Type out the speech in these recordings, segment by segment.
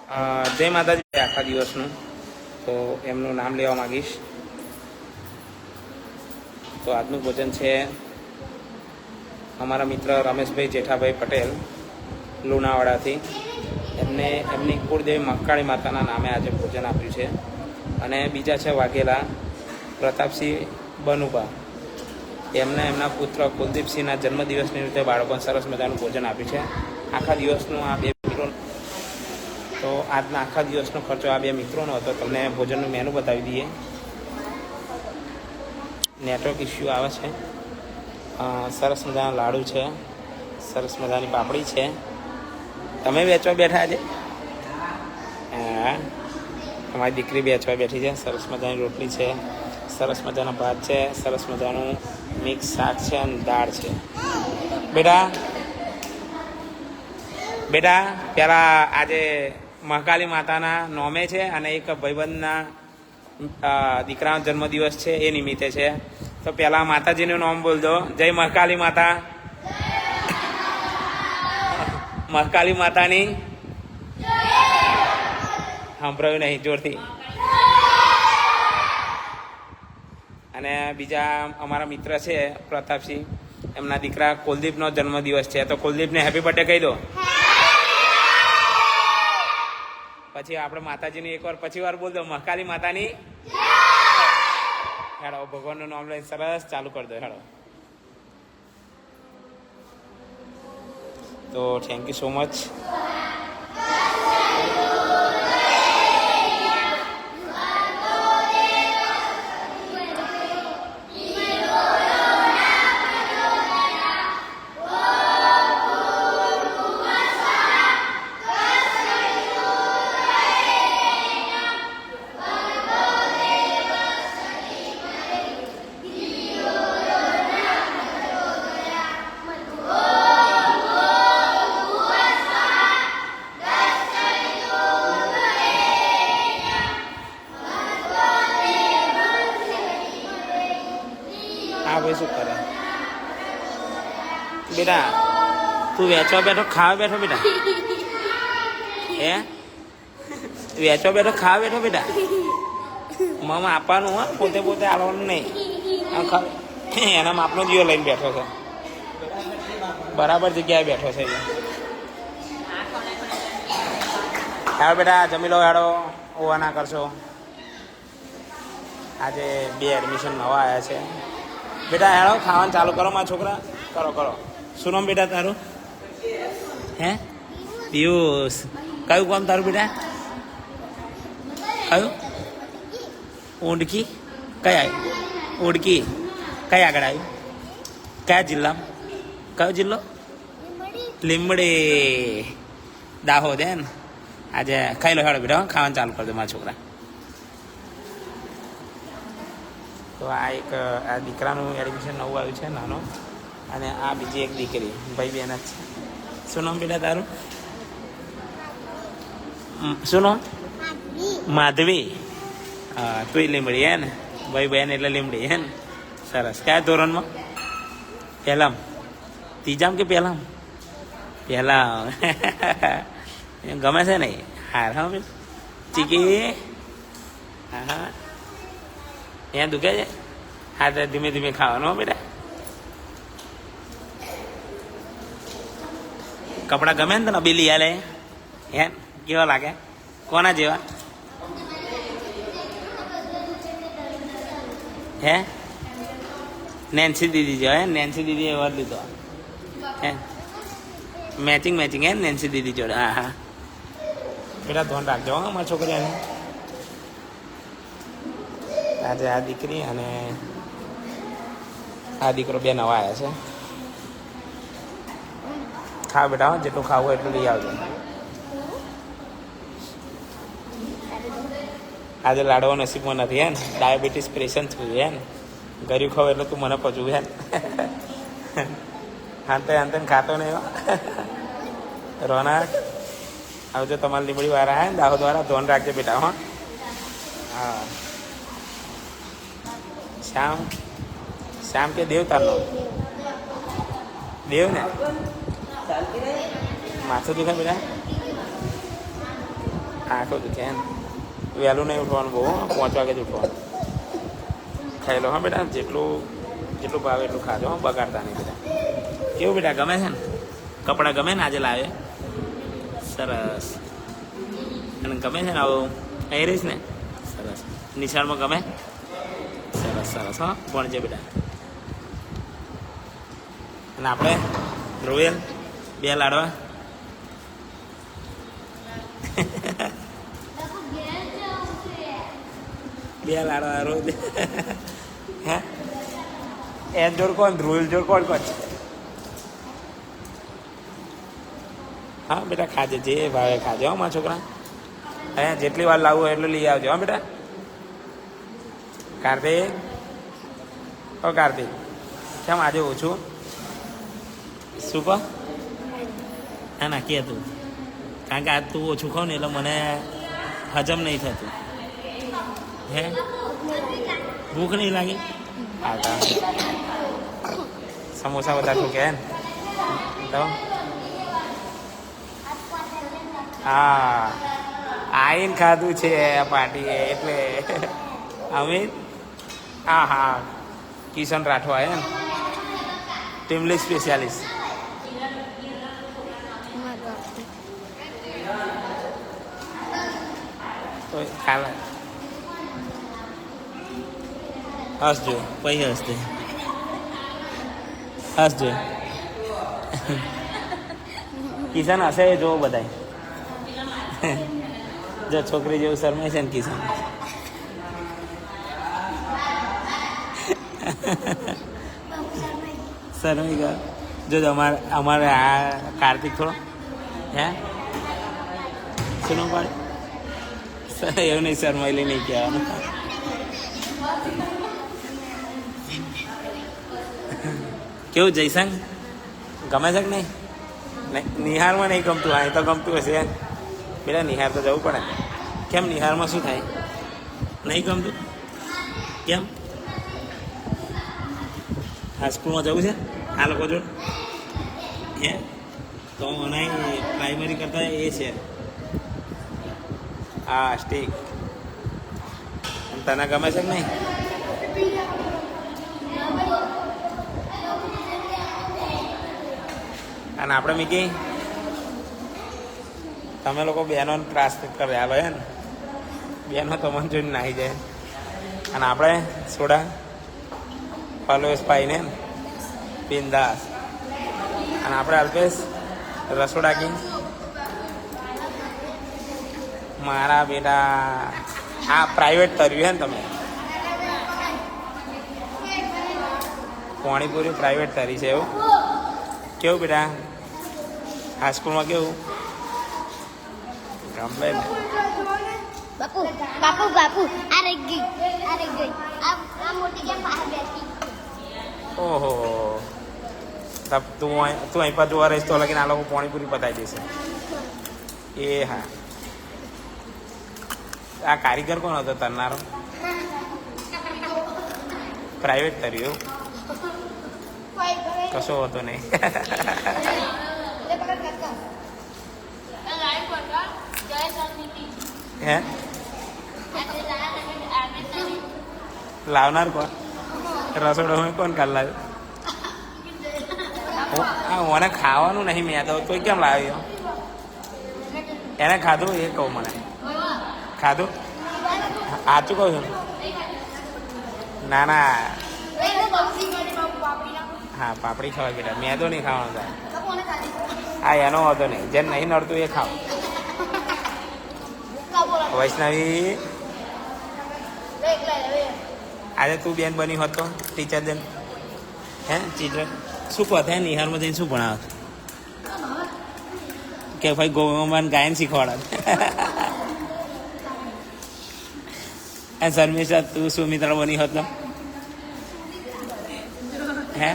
જય માતાજી. આખા દિવસનું તો એમનું નામ લેવા માગીશ. તો આજનું ભોજન છે અમારા મિત્ર રમેશભાઈ જેઠાભાઈ પટેલ લુણાવાડાથી. એમની કુળદેવી મહાકાળી માતાના નામે આજે ભોજન આપ્યું છે. અને બીજા છે વાઘેલા પ્રતાપસિંહ બનુભા. એમના પુત્ર કુલદીપસિંહના જન્મદિવસ નિમિત્તે બાળકોને સરસ મજાનું ભોજન આપ્યું છે. આખા દિવસનું આ બે મિત્રો, તો આજના આખા દિવસનો ખર્ચો આ બે મિત્રોનો હતો. તમને ભોજનનું મેનુ બતાવી દઈએ. નેટવર્ક ઇસ્યુ આવે છે. સરસ મજાના લાડુ છે, સરસ મજાની પાપડી છે. તમે વેચવા બેઠા આજે? હા, અમારી દીકરી વેચવા બેઠી છે. સરસ મજાની રોટલી છે, સરસ મજાના ભાત છે, સરસ મજાનું મિક્સ શાક છે અને દાળ છે. બેટા પેલા આજે મહાકાળી માતાના નોમે છે અને એક ભાઈબંધના દીકરાનો જન્મદિવસ છે, એ નિમિત્તે છે. તો પેલા માતાજીનું નામ બોલ દો. જય મહાકાળી માતા. મહાકાળી માતાની સાંભળ્યું નહીં જોરથી. અને બીજા અમારા મિત્ર છે પ્રતાપસિંહ, એમના દીકરા કુલદીપનો જન્મદિવસ છે. તો કુલદીપને હેપી બર્થડે કહી દો. પછી આપણે માતાજીની એકવાર પછી વાર બોલ દો. મહાકાળી માતાની હેડો. ભગવાનનું નામ લઈને સરસ ચાલુ કરી દો. હેડો. તો થેન્ક યુ સો મચ. હા ભાઈ, શું કરે બેટા? તું વેચવા બેઠો ખાવા બેઠો બેટા? હે, વેચવા બેઠો ખાવા બેઠો બેટા? મામા આપવાનું હા, પોતે પોતે આવવાનું નહીં. એના માપનો જીવો લઈને બેઠો છે. બરાબર જગ્યાએ બેઠો છે. હાલો બેટા, જમી લો. હેડો, ઓવા ના કરશો. આજે 2 એડમિશન નવા આવ્યા છે. બેટા હેડો, ખાવાનું ચાલુ કરો મારા છોકરા. કરો. શું નામ બેટા તારું? હે, પિયુષ. કયું કામ તારું બેટા? કયું? ઓડકી? કયા ઓડકી? કયા આગળ આવ્યું? કયા જિલ્લામાં? કયો જિલ્લો? લીંબડી, દાહોદ. હે ને? આજે ખાઈ લો. હેડો બેટા, ખાવાનું ચાલુ કરી દો મારા છોકરા. તો આ એક આ દીકરાનું એડમિશન નવું આવ્યું છે, નાનો. અને આ બીજી એક દીકરી, ભાઈ બહેન જ છે. શું નામ બેટા તારું? શું નામ? માધવી. હા, તું લીમડી. હે ને? ભાઈ બહેન એટલે લીમડી. હે ને? સરસ. કયા ધોરણમાં? પહેલામ? ત્રીજામ કે પહેલામ? પહેલામ. ગમે છે ને? હાર. હા બેન ચીકી. હા, ત્યાં દુખે છે? હા, તો ધીમે ધીમે ખાવાનું બેટા. કપડાં ગમે ને તને? બિલી હાલે. હે, કેવા લાગે? કોના જેવા? હે, નેન્સી દીદી જેવા. હે, નેન્સી દીદી એવા લીધો. હે, મેચિંગ હે નેન્સી દીદી જોડે. હા. બેટા ધ્યાન રાખજો મારા છોકરીને. આજે આ દીકરી અને આ દીકરો 2 નવા આવ્યા છે. ખાવ બેટા, જેટલું ખાવું એટલું લઈ આવજો. આજે લાડવા નસીબમાં નથી. હે ને? ડાયાબિટીસ પેશન્ટ છું. હે ને? ગરીબ ખાવ એટલે તું મને પચવું. હે ને? હાંતે ખાતો નહીં. રોનક આવજો. તમારી લીમડી વાળા હે ને, દાહોદ વાળા, ધોન રાખજો બેટા. હા. શ્યામ કે દેવ તારનો? દેવ ને? માથું દુખે બેટા? આખો દુખે એમ વહેલું નહીં ઉઠવાનું બહુ 5 વાગે જ ઉઠવાનું. ખાઈ લો હા બેટા, જેટલું ભાવે એટલું ખાજો, બગાડતા નહીં બેટા. કેવું બેટા, ગમે છે ને કપડાં? ગમે ને આજે લાવે? સરસ. અને ગમે છે ને આવું અહીં રહીશ ને? સરસ. નિશાળમાં ગમે? સરસ સરસ. હા ભણજે બેટા. અને આપણે રોયલ 2 લાડવા બે લાડવા રોજ હે એન જોડ કોણ? રોયલ જોડ કોણ છે? હા બેટા ખાજે, જે ભાવે ખાજે હો મારા છોકરા. હે જેટલી વાર લાવવું હોય એટલું લઈ આવજો હા બેટા. કાર્તિક, ઓ કાર્તિક, કેમ આજે ઓછું? શું કહો? હા ના કે તું, કારણ કે આજ તું ઓછું ખાવ ને એટલે મને હજમ નહીં થતું. હે ભૂખ નહીં લાગી? હા તો સમોસા બધા તું કે તો હા આઈને ખાધું છે પાર્ટીએ એટલે અમિત. હા હા કિશન રાઠવા હે ને, ટીમલી સ્પેશિયાલિસ્ટ. તો ખાલા હસજો, પછી હસજે, હસજો. કિશન હશે જો બધાય. જો છોકરી જેવું શરમાય છે ને કિશન. શરમાઈ ગયો. જો અમારે આ કાર્તિક થોડો હે શું નામ પાડે? એવું નહીં, શરમાઈલી નહીં કહેવાનું. કેવું જયસંગ ગમે છે કે નહીં? નિહારમાં નહીં ગમતું, અહીં તો ગમતું હશે બેટા. નિહાર તો જવું પડે. કેમ નિહારમાં શું થાય? નહીં ગમતું કેમ? આ સ્કૂલમાં જવું છે આ લોકો જોડે હે? તો મને પ્રાઇમરી કરતા એ છે હા સ્ટીક. તને ગમે છે કે નહીં? અને આપણે મીકી તમે લોકો બહેનો ત્રાસ કરે હાલો હે ને? બહેનો તો મને જોઈને નાહી જાય. અને આપણે સોડા પલવેશ પાઈને બિંદાસ. અને આપણે અલ્પેશ રસોડા કી મારા બેટા આ પ્રાઇવેટ તર્યું હે ને તમે? પાણીપુરી પ્રાઇવેટ તરી છે એવું? કેવું બેટા હાઈસ્કૂલમાં કેવું ગમે ને? બાપુ બાપુ બાપુ આ રહી ગઈ આ મોટી કેમ બહાર બેઠી? ઓહો તું અહીં પર જોવા રહીશ તો લગીને આ લોકો પાણીપુરી પતાવી દેશે. એ હા આ કારીગર કોણ હતો તરનારો? પ્રાઇવેટ તર્યું કશો હતો નહીં. હે લાવનાર કોણ? રસોડામાં કોણ કાલ લાવ્યું? મને ખાવાનું નહીં મેં તો કોઈ કેમ લાવ્યો? એને ખાધું એ કહું મને. ખાધું સાચું કહું છું. ના ના હા પાપડી ખાવા બેટા, મેં તો નહીં ખાવાનું થાય. હા એનો વાંધો નહીં, જેને નહીં નડતું એ ખાવ. વૈષ્ણવી આજે તું બેન બની હોત તો ટીચર બેન હે ટીચર શું કહો હે? નિહારમાં જઈને શું ભણાવત? કે ભાઈ ગોવામાં ગાયન શીખવાડત? એ શર્મિષ્ઠા તું સુમિત્રા બની હોત તો હે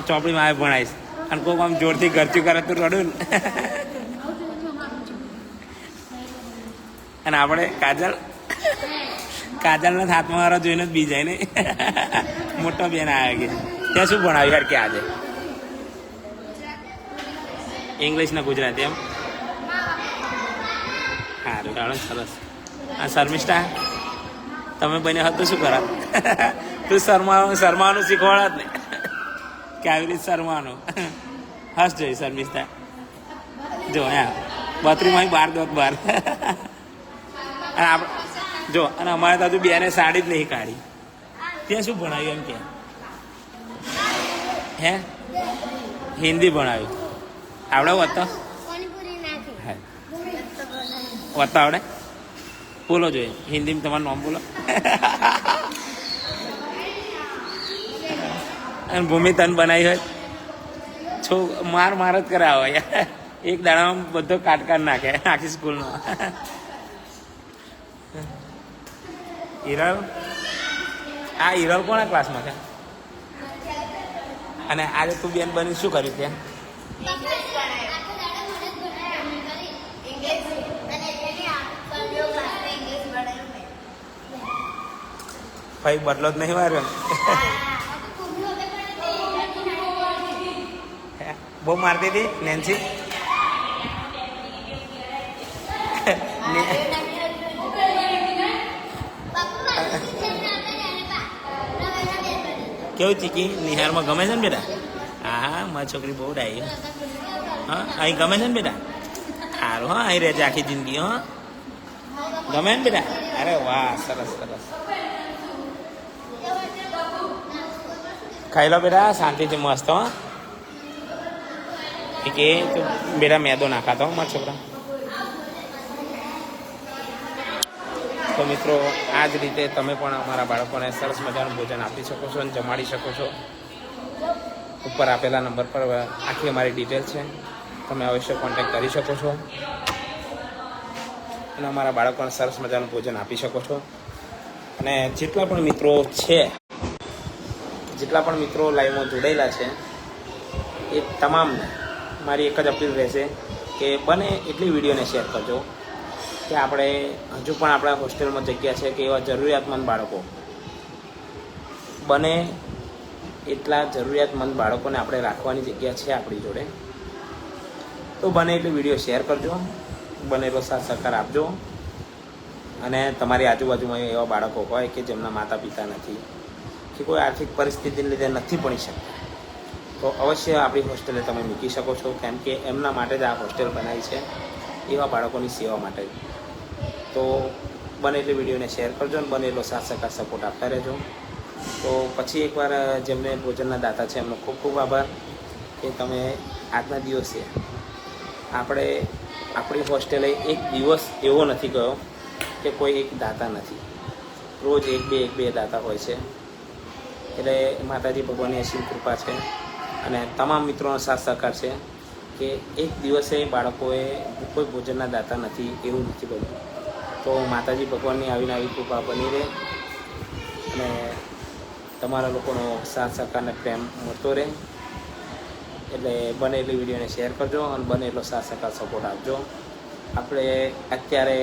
ચોપડીમાં આવે ભણાવીશ. અને કોઈક આમ જોરથી ઘરચું કરે તું રડું ને. અને આપણે કાજલના હાથમાં વાળા જોઈને જ બી જાય ને. મોટો બેન આવ્યા કે ત્યાં શું ભણાવ્યું યાર કે આજે? ઇંગ્લિશ ને ગુજરાતી એમ? સારું જાણો સરસ. આ શર્મિષ્ઠા તમે બન્યા હોત તો શું કરા? તું શરમાવાનું શીખવાડ ને કે આવી રીતે શરમાવાનું. હસ જોઈ શર્મિષ્ઠા જો બાથરૂમમાં બાર દોત બાર. અને આપણે જો અને અમારે તો હજુ બેને સાડી જ નહીં કાઢી. ત્યાં શું ભણાવ્યું એમ કે હે હિન્દી ભણાવ્યું આવડે વત્તા હા વત્તા આવડે બોલો જોઈએ હિન્દીમાં તમારું નામ બોલો. અને ભૂમિ તન બનાવી હોય માર જ કરાવો યાર. એક દાડામાં બધો કાટકાટ નાખે આખી સ્કૂલનો. હિરલ આ હિરલ કોના ક્લાસમાં છે? અને આજે તું બેન બની શું કર્યું ત્યાં? ભાઈ બદલો જ નહીં માર્યો બહુ મારતી હતી નેન્સી. કેવું ચીકી નિહારમાં ગમે છે ને બેટા? હા મારી છોકરી બહુ ડાઈ. હા અહીં ગમે છે ને બેટા? સારું હા અહીં રહેજે આખી જિંદગી. હા ગમે ને બેટા? અરે વાહ સરસ સરસ. ખાઈ લો બેટા શાંતિથી મસ્ત. હો કે તું બેટા મેદો નાખાતો મારા છોકરા. તો મિત્રો આ જ રીતે તમે પણ અમારા બાળકોને સરસ મજાનું ભોજન આપી શકો છો અને જમાડી શકો છો. ઉપર આપેલા નંબર પર આખી અમારી ડિટેલ છે, તમે અવશ્ય કોન્ટેક્ટ કરી શકો છો અને અમારા બાળકોને સરસ મજાનું ભોજન આપી શકો છો. અને જેટલા પણ મિત્રો લાઈવમાં જોડાયેલા છે એ તમામને મારી એક જ અપીલ રહેશે કે બને એટલી વિડીયોને શેર કરજો કે આપણે હજુ પણ આપણા હોસ્ટેલમાં જગ્યા છે કે એવા જરૂરિયાતમંદ બાળકો બને એટલા જરૂરિયાતમંદ બાળકોને આપણે રાખવાની જગ્યા છે આપણી જોડે. તો બને એટલી વિડીયો શેર કરજો, બને એટલો સાથ સહકાર આપજો. અને તમારી આજુબાજુમાં એવા બાળકો હોય કે જેમના માતા પિતા નથી કે કોઈ આર્થિક પરિસ્થિતિને લીધે નથી ભણી શકતા તો અવશ્ય આપણી હોસ્ટેલે તમે મૂકી શકો છો, કેમ કે એમના માટે જ આ હોસ્ટેલ બનાવી છે, એવા બાળકોની સેવા માટે. તો બને એટલી વિડીયોને શેર કરજો અને બને એટલો સાથ સહકાર સપોર્ટ આપતા રહેજો. તો પછી એકવાર જેમને ભોજનના દાતા છે એમનો ખૂબ ખૂબ આભાર કે તમે આજના દિવસે આપણી હોસ્ટેલે એક દિવસ એવો નથી ગયો કે કોઈ એક દાતા નથી. રોજ એક બે દાતા હોય છે. એટલે માતાજી ભગવાનની અસીમ કૃપા છે અને તમામ મિત્રોનો સાથ સહકાર છે કે એક દિવસે બાળકોએ કોઈ ભોજનના દાતા નથી એવું નથી બન્યું. તો માતાજી ભગવાનની આવીને આવી કૃપા બની રહે અને તમારા લોકોનો સાથ સહકારને પ્રેમ મળતો રહે. એટલે બને એટલી વિડીયોને શેર કરજો અને બને એટલો સાથ સહકાર સપોર્ટ આપજો. આપણે અત્યારે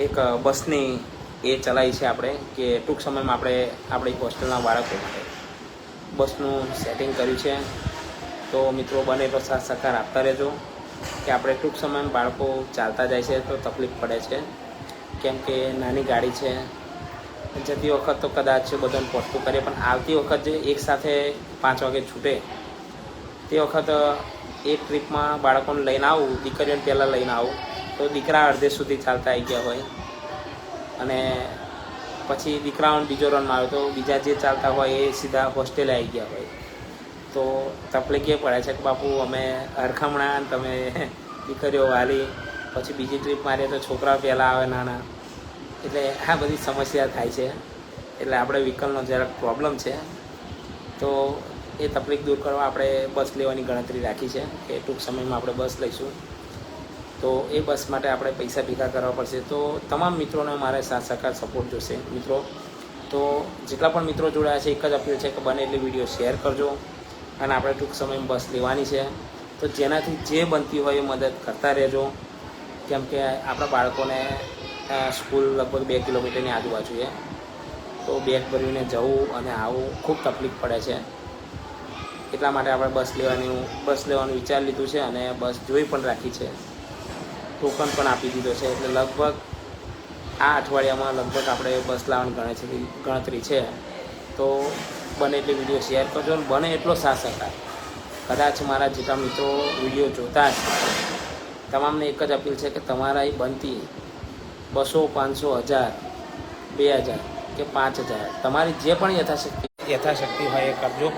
એક બસની એ ચલાવી છે આપણે કે ટૂંક સમયમાં આપણે આપણી હોસ્ટેલના બાળકો માટે બસનું સેટિંગ કર્યું છે. તો મિત્રો બને એટલો સાથ સહકાર આપતા રહેજો કે આપણે ટૂંક સમયમાં બાળકો ચાલતા જાય છે તો તકલીફ પડે છે, કેમ કે નાની ગાડી છે. જતી વખત તો કદાચ બધાને પહોંચતું કરીએ પણ આવતી વખત જે એકસાથે 5 વાગે છૂટે તે વખત એક ટ્રીપમાં બાળકોને લઈને આવું, દીકરીઓને પહેલાં લઈને આવું તો દીકરા અડધે સુધી ચાલતા આવી ગયા હોય અને પછી દીકરાઓને બીજો રનમાં આવે તો બીજા જે ચાલતા હોય એ સીધા હોસ્ટેલે આવી ગયા હોય. તો તકલીફ એ પડે છે કે બાપુ અમે હરખામણા તમે દીકરીઓ વાલી પછી બીજી ટ્રીપ મારીએ તો છોકરાઓ પહેલાં આવે નાના. એટલે આ બધી સમસ્યા થાય છે. એટલે આપણે વ્હીકલનો જરાક પ્રોબ્લેમ છે. તો એ તકલીફ દૂર કરવા આપણે બસ લેવાની ગણતરી રાખી છે કે ટૂંક સમયમાં આપણે બસ લઈશું. તો એ બસ માટે આપણે પૈસા ભેગા કરવા પડશે. તો તમામ મિત્રોને મારે સાથ સહકાર સપોર્ટ જોશે મિત્રો. તો જેટલા પણ મિત્રો જોડાયા છે એક જ અપીલ છે કે બને એટલી વિડીયો શેર કરજો અને આપણે ટૂંક સમયમાં બસ લેવાની છે. તો જેનાથી જે બનતી હોય એ મદદ કરતા રહેજો, કેમ કે આપણા બાળકોને સ્કૂલ લગભગ 2 કિલોમીટરની આજુબાજુ છે. તો બેગ ભરીને જવું અને આવવું ખૂબ તકલીફ પડે છે. એટલા માટે આપણે બસ લેવાનું વિચાર લીધું છે અને બસ જોઈ પણ રાખી છે. ટોકન પણ આપી દીધો છે. એટલે લગભગ આ અઠવાડિયામાં લગભગ આપણે બસ લાવવાની ગણતરી છે. તો બને એટલી વિડીયો શેર કરજો અને બને એટલો સાથ સહકાર. કદાચ મારા જેટલા મિત્રો વિડીયો જોતા છે તમામને એક જ અપીલ છે કે તમારા અહીં બનતી 200, 500, 1000, 2000 કે 5000 તમારી જે પણ યથાશક્તિ હોય એ કરજો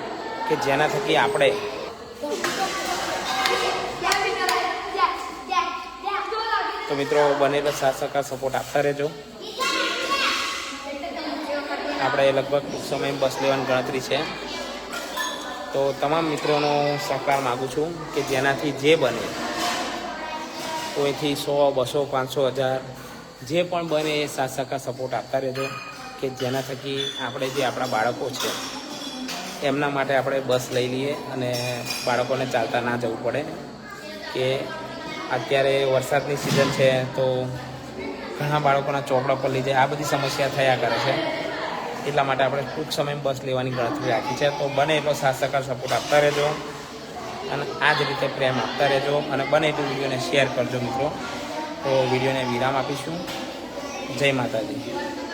કે જેના થકી આપણે તો મિત્રો બનેલો સાથ સહકાર સપોર્ટ આપતા રહેજો. આપણે લગભગ ટૂંક સમયમાં બસ લેવાની ગણતરી છે. તો તમામ મિત્રોનો સહકાર માગું છું કે જેનાથી જે બને કોઈથી 100, 200, 500, 1000 જે પણ બને એ સાથ સહકાર સપોર્ટ આપતા રહેજો કે જેના થકી આપણે જે આપણા બાળકો છે એમના માટે આપણે બસ લઈ લઈએ અને બાળકોને ચાલતા ના જવું પડે. કે અત્યારે વરસાદની સિઝન છે તો ઘણા બાળકોના ચોપડા પર લઈ જાય, આ બધી સમસ્યા થયા કરે છે. એટલા માટે આપણે ટૂંક સમયમાં બસ લેવાની ગણતરી રાખી છે. તો બને એટલો સાથ સહકાર સપોર્ટ આપતા રહેજો અને આ જ રીતે પ્રેમ આપતા રહેજો અને બને એટલું વિડીયોને શેર કરજો મિત્રો. તો વિડીયોને વિરામ આપીશું. જય માતાજી.